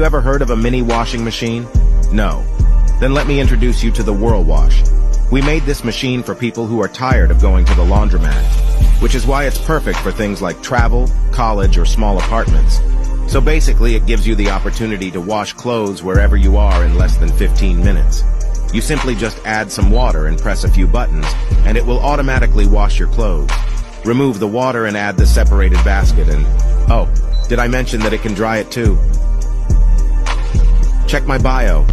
you ever heard of a mini washing machine? No. Then let me introduce you to the Whirl Wash. We made this machine for people who are tired of going to the laundromat, which is why it's perfect for things like travel, college, or small apartments. So basically, it gives you the opportunity to wash clothes wherever you are in less than 15 minutes. You simply just add some water and press a few buttons, and it will automatically wash your clothes. Remove the water and add the separated basket and... oh, did I mention that it can dry it too? Check my bio.